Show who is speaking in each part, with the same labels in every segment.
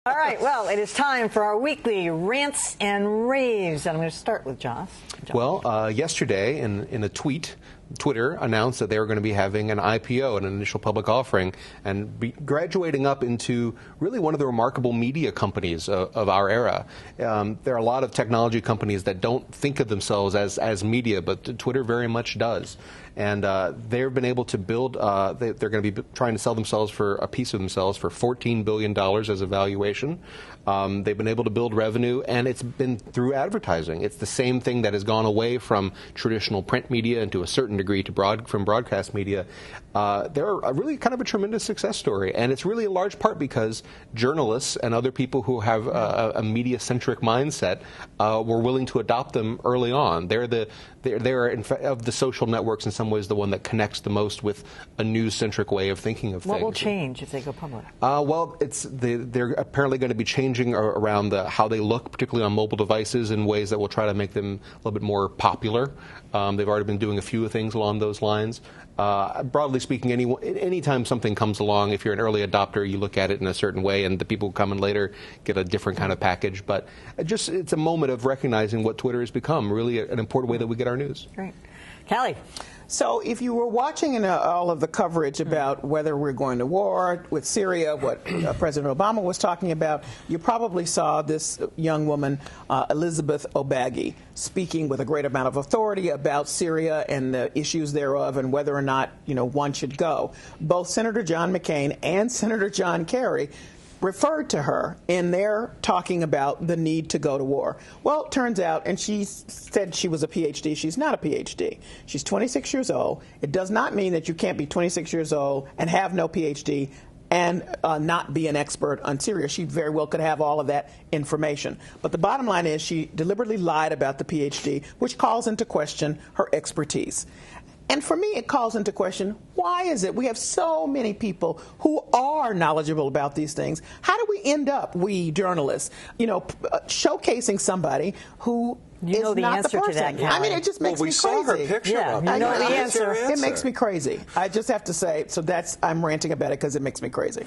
Speaker 1: All right, well, it is time for our weekly Rants and Raves. And I'm going to start with Josh.
Speaker 2: Well, yesterday in a tweet, Twitter announced that they were going to be having an IPO, an initial public offering, and be graduating up into really one of the remarkable media companies of our era. There are a lot of technology companies that don't think of themselves as media, but Twitter very much does. And they've been able to build, they're going to be trying to sell themselves for a piece of themselves for $14 billion as a valuation. They've been able to build revenue, and it's been through advertising. It's the same thing that has gone away from traditional print media and to a certain degree from broadcast media. They're really kind of a tremendous success story, and it's really a large part because journalists and other people who have a media-centric mindset were willing to adopt them early on. They're of the social networks in some ways the one that connects the most with a news-centric way of thinking of things.
Speaker 1: What will change if they go public?
Speaker 2: Well, they're apparently going to be changing around how they look, particularly on mobile devices, in ways that will try to make them a little bit more popular. They've already been doing a few things along those lines. Broadly speaking, anytime something comes along, if you're an early adopter, you look at it in a certain way, and the people who come in later get a different kind of package. But it's a moment of recognizing what Twitter has become, really an important way that we get our news.
Speaker 1: Great. Callie.
Speaker 3: So if you were watching all of the coverage about whether we're going to war with Syria, what President Obama was talking about, you probably saw this young woman, Elizabeth Obagi, speaking with a great amount of authority about Syria and the issues thereof and whether or not, one should go. Both Senator John McCain and Senator John Kerry referred to her in their talking about the need to go to war. Well, it turns out, and she said she was a PhD. She's not a PhD. She's 26 years old. It does not mean that you can't be 26 years old and have no PhD and not be an expert on Syria. She very well could have all of that information. But the bottom line is she deliberately lied about the PhD, which calls into question her expertise. And for me, it calls into question, why is it we have so many people who are knowledgeable about these things? How do we end up, we journalists, showcasing somebody who is
Speaker 1: the
Speaker 3: not
Speaker 1: answer
Speaker 3: the person?
Speaker 1: To that, Callie.
Speaker 3: I mean, it just makes me crazy.
Speaker 4: Saw her picture.
Speaker 1: Yeah,
Speaker 4: up.
Speaker 1: you know the answer.
Speaker 3: It makes me crazy. I just have to say, I'm ranting about it because it makes me crazy.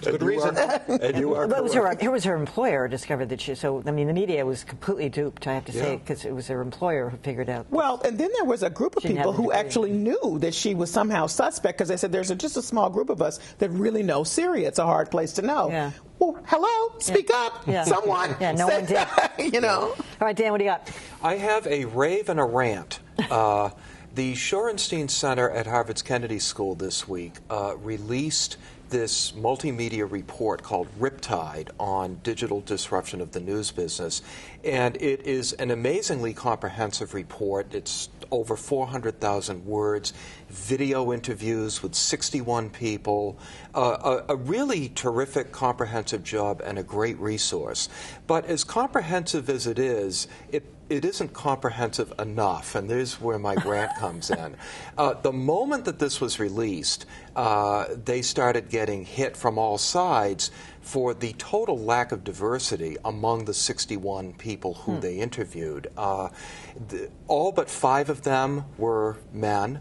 Speaker 4: Good reason. And you are correct.
Speaker 1: It was her employer discovered that the media was completely duped, I have to say, because it was her employer who figured out.
Speaker 3: Well, and then there was a group of people who actually knew that she was somehow suspect, because they said there's just a small group of us that really know Syria. It's a hard place to know.
Speaker 1: Yeah.
Speaker 3: Well, hello, speak up, someone.
Speaker 1: Yeah, no one did.
Speaker 3: All
Speaker 1: right, Dan, what do you got?
Speaker 4: I have a rave and a rant. The Shorenstein Center at Harvard's Kennedy School this week released this multimedia report called Riptide on digital disruption of the news business. And it is an amazingly comprehensive report. It's over 400,000 words, video interviews with 61 people, a really terrific comprehensive job and a great resource. But as comprehensive as it is, it isn't comprehensive enough, and there's where my rant comes in. The moment that this was released, they started getting hit from all sides for the total lack of diversity among the 61 people who they interviewed. All but 5 of them were men,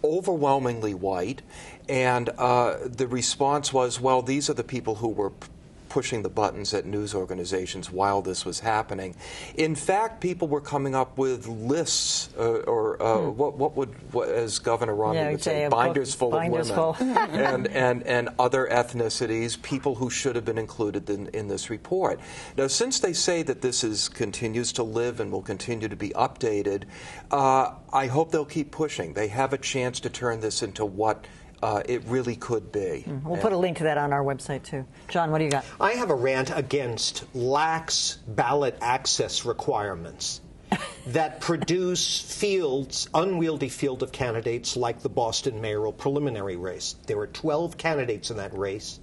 Speaker 4: overwhelmingly white, and the response was, well, these are the people who were pushing the buttons at news organizations while this was happening. In fact, people were coming up with lists, what as Governor Romney would say, binders full of women, and other ethnicities, people who should have been included in this report. Now, since they say that this continues to live and will continue to be updated, I hope they'll keep pushing. They have a chance to turn this into what it really could be.
Speaker 1: We'll put a link to that on our website, too. John, what do you got?
Speaker 5: I have a rant against lax ballot access requirements that produce unwieldy field of candidates like the Boston mayoral preliminary race. There were 12 candidates in that race.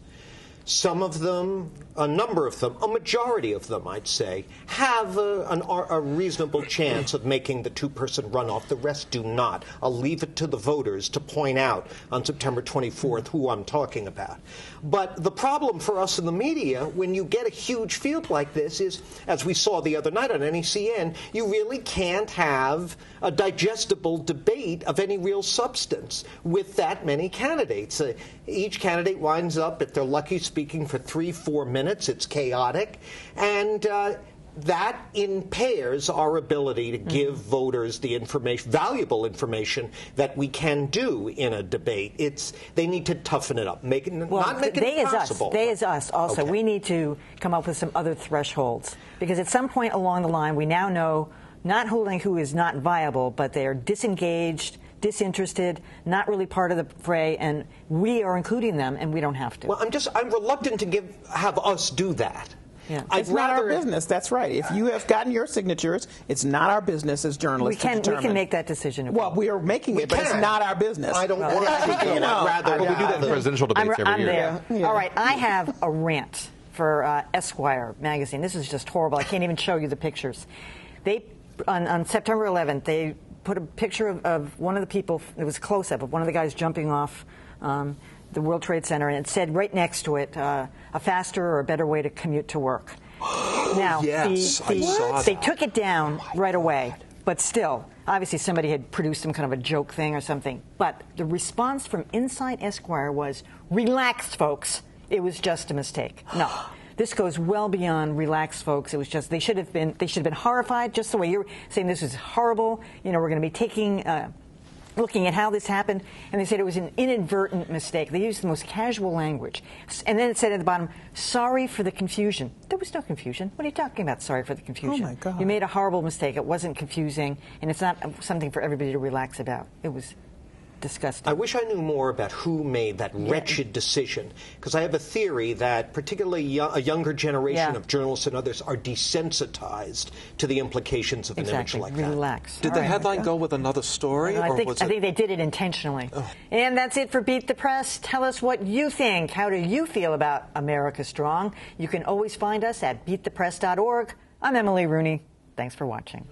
Speaker 5: Some of them, a number of them, a majority of them, I'd say, have a reasonable chance of making the two-person runoff. The rest do not. I'll leave it to the voters to point out on September 24th who I'm talking about. But the problem for us in the media, when you get a huge field like this, is, as we saw the other night on NECN, you really can't have a digestible debate of any real substance with that many candidates. Each candidate winds up, if they're lucky, speaking for 3-4 minutes. It's chaotic. And that impairs our ability to give voters the information, valuable information, that we can do in a debate. They need to toughen it up, not make it impossible.
Speaker 1: They is us also. Okay. We need to come up with some other thresholds, because at some point along the line, we now know not who is not viable, but they are disengaged, disinterested, not really part of the fray, and we are including them, and we don't have to.
Speaker 5: Well, I'm reluctant to have us do that.
Speaker 3: Yeah. It's not our business. That's right. If you have gotten your signatures, it's not our business as journalists to determine.
Speaker 1: We can make that decision.
Speaker 3: Well, we are making it, but it's not our business.
Speaker 5: I don't want to.
Speaker 2: Rather, we do that in presidential debates every year.
Speaker 1: There. Yeah. All right, I have a rant for Esquire magazine. This is just horrible. I can't even show you the pictures. They on September 11th, they put a picture of one of the people. It was a close-up of one of the guys jumping off the World Trade Center, and it said right next to it, a faster or a better way to commute to work. Now,
Speaker 4: yes, I saw that.
Speaker 1: They took it down right away, but still, obviously somebody had produced some kind of a joke thing or something. But the response from inside Esquire was, relax, folks. It was just a mistake. No. This goes well beyond relax, folks. It was just they should have been horrified, just the way you're saying this is horrible. You know, we're going to be looking at how this happened, and they said it was an inadvertent mistake. They used the most casual language. And then it said at the bottom, sorry for the confusion. There was no confusion. What are you talking about, sorry for the confusion?
Speaker 3: Oh, my God.
Speaker 1: You made a horrible mistake. It wasn't confusing, and it's not something for everybody to relax about. It was disgusting.
Speaker 5: I wish I knew more about who made that wretched decision, because I have a theory that particularly a younger generation of journalists and others are desensitized to the implications of an image like that.
Speaker 1: Relax.
Speaker 4: Did the headline go with another story?
Speaker 1: I think they did it intentionally. Oh. And that's it for Beat the Press. Tell us what you think. How do you feel about America Strong? You can always find us at beatthepress.org. I'm Emily Rooney. Thanks for watching.